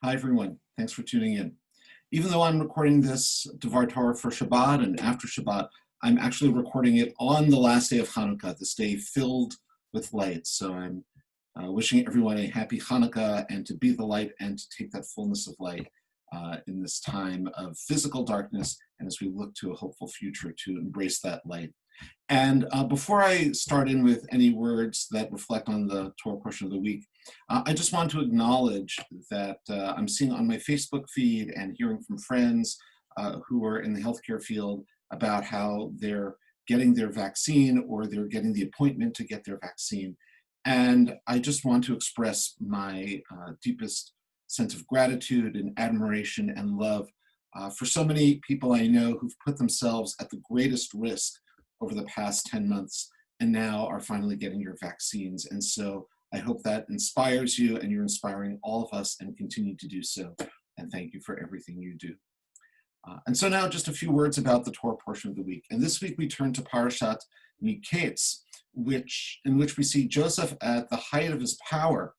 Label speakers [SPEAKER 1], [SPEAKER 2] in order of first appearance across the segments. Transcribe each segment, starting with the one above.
[SPEAKER 1] Hi, everyone. Thanks for tuning in. Even though I'm recording this Devar Torah for Shabbat and after Shabbat, I'm actually recording it on the last day of Hanukkah, this day filled with light. So I'm wishing everyone a happy Hanukkah and to be the light and to take that fullness of light in this time of physical darkness and as we look to a hopeful future to embrace that light. And before I start in with any words that reflect on the Torah portion of the week, I just want to acknowledge that I'm seeing on my Facebook feed and hearing from friends who are in the healthcare field about how they're getting their vaccine or they're getting the appointment to get their vaccine. And I just want to express my deepest sense of gratitude and admiration and love for so many people I know who've put themselves at the greatest risk over the past 10 months and now are finally getting your vaccines. And so I hope that inspires you and you're inspiring all of us and continue to do so. And thank you for everything you do. And so now just a few words about the Torah portion of the week. And this week we turn to Parashat Mikketz, in which we see Joseph at the height of his power.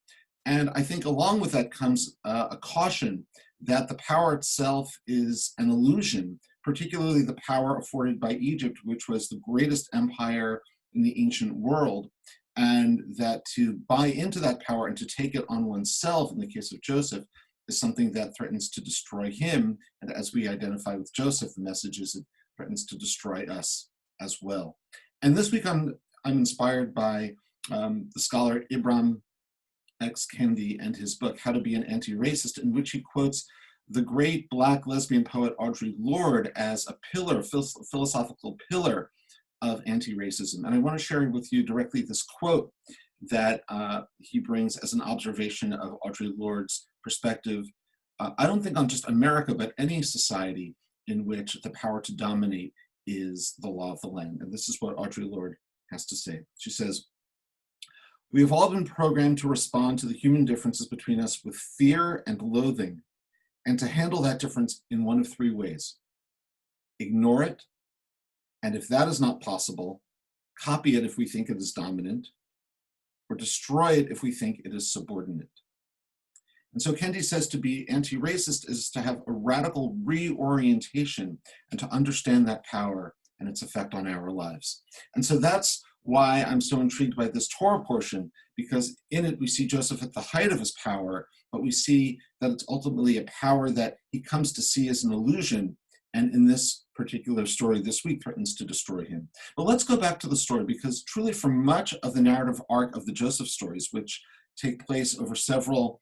[SPEAKER 1] And I think along with that comes a caution that the power itself is an illusion, particularly the power afforded by Egypt, which was the greatest empire in the ancient world, and that to buy into that power and to take it on oneself, in the case of Joseph, is something that threatens to destroy him. And as we identify with Joseph, the message is it threatens to destroy us as well. And this week I'm inspired by the scholar Ibram Kendi and his book, How to Be an Anti-Racist, in which he quotes the great Black lesbian poet Audre Lorde as a pillar, philosophical pillar of anti-racism. And I want to share with you directly this quote that he brings as an observation of Audre Lorde's perspective, I don't think on just America, but any society in which the power to dominate is the law of the land. And this is what Audre Lorde has to say. She says, "We have all been programmed to respond to the human differences between us with fear and loathing, and to handle that difference in one of three ways. Ignore it, and if that is not possible, copy it if we think it is dominant, or destroy it if we think it is subordinate." And so Kendi says to be anti-racist is to have a radical reorientation and to understand that power and its effect on our lives. And so that's why I'm so intrigued by this Torah portion, because in it we see Joseph at the height of his power, but we see that it's ultimately a power that he comes to see as an illusion, and in this particular story this week threatens to destroy him. But let's go back to the story, because truly for much of the narrative arc of the Joseph stories, which take place over several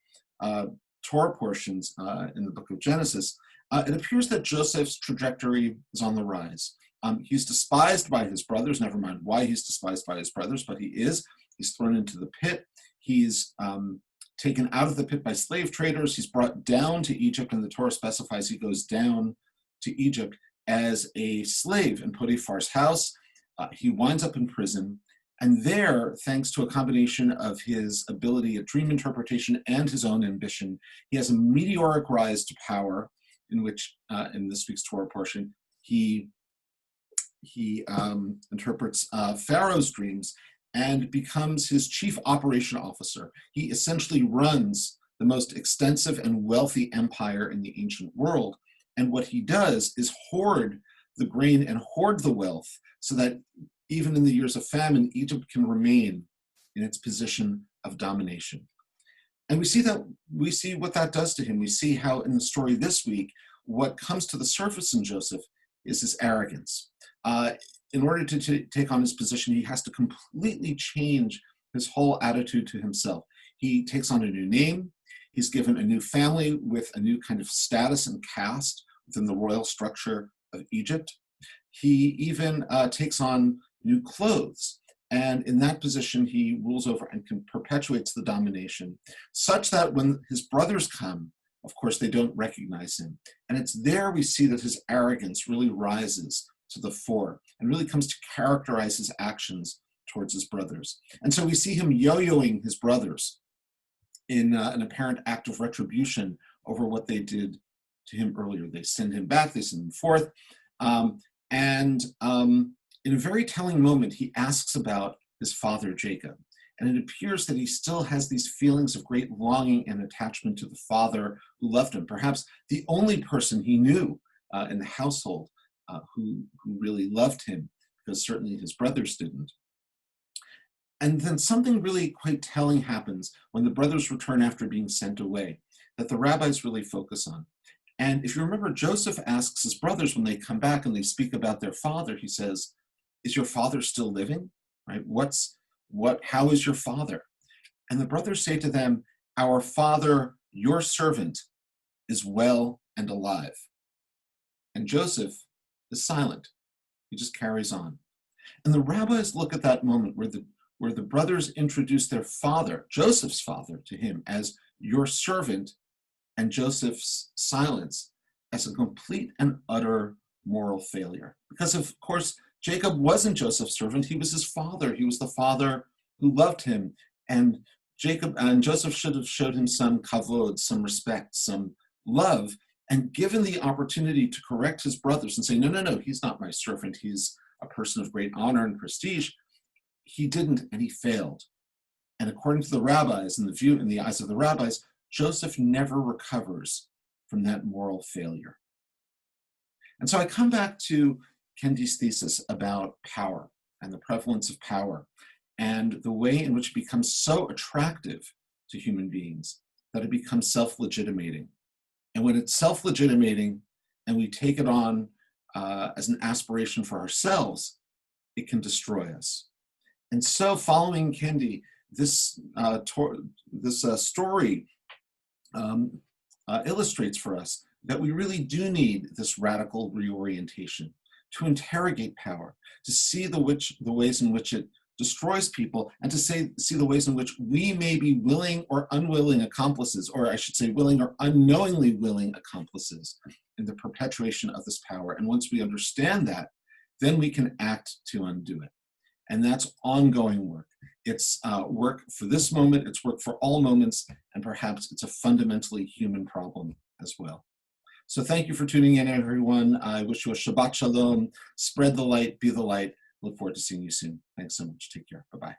[SPEAKER 1] Torah portions in the book of Genesis, it appears that Joseph's trajectory is on the rise. He's despised by his brothers, never mind why he's despised by his brothers, but he is. He's thrown into the pit. He's taken out of the pit by slave traders. He's brought down to Egypt, and the Torah specifies he goes down to Egypt as a slave in Potiphar's house. He winds up in prison. And there, thanks to a combination of his ability at dream interpretation and his own ambition, he has a meteoric rise to power, in which, in this week's Torah portion, he interprets Pharaoh's dreams and becomes his chief operation officer. He essentially runs the most extensive and wealthy empire in the ancient world. And what he does is hoard the grain and hoard the wealth so that even in the years of famine, Egypt can remain in its position of domination. And we see what that does to him. We see how in the story this week, what comes to the surface in Joseph is his arrogance. In order to take on his position, he has to completely change his whole attitude to himself. He takes on a new name. He's given a new family with a new kind of status and caste within the royal structure of Egypt. He even takes on new clothes. And in that position, he rules over and perpetuates the domination, such that when his brothers come, of course, they don't recognize him. And it's there we see that his arrogance really rises to the fore and really comes to characterize his actions towards his brothers. And so we see him yo-yoing his brothers in an apparent act of retribution over what they did to him earlier. They send him back, they send him forth. In a very telling moment, he asks about his father, Jacob. And it appears that he still has these feelings of great longing and attachment to the father who loved him, perhaps the only person he knew in the household who really loved him, because certainly his brothers didn't. And then something really quite telling happens when the brothers return after being sent away, that the rabbis really focus on. And if you remember, Joseph asks his brothers when they come back and they speak about their father, he says, "Is your father still living?" Right? How is your father? And the brothers say to them, "Our father, your servant, is well and alive." And Joseph is silent. He just carries on. And the rabbis look at that moment where the brothers introduce their father, Joseph's father, to him as your servant, and Joseph's silence as a complete and utter moral failure. Because of course, Jacob wasn't Joseph's servant, he was his father. He was the father who loved him. And Joseph should have showed him some kavod, some respect, some love, and given the opportunity to correct his brothers and say, no, he's not my servant, he's a person of great honor and prestige. He didn't, and he failed. And according to the rabbis, in the eyes of the rabbis, Joseph never recovers from that moral failure. And so I come back to Kendi's thesis about power and the prevalence of power and the way in which it becomes so attractive to human beings that it becomes self-legitimating. And when it's self-legitimating and we take it on as an aspiration for ourselves, it can destroy us. And so following Kendi, this story illustrates for us that we really do need this radical reorientation to interrogate power, to see the ways in which it destroys people, and to see the ways in which we may be willing or unwilling accomplices, or I should say willing or unknowingly willing accomplices in the perpetuation of this power. And once we understand that, then we can act to undo it. And that's ongoing work. It's work for this moment, it's work for all moments, and perhaps it's a fundamentally human problem as well. So thank you for tuning in, everyone. I wish you a Shabbat Shalom. Spread the light, be the light. Look forward to seeing you soon. Thanks so much. Take care. Bye-bye.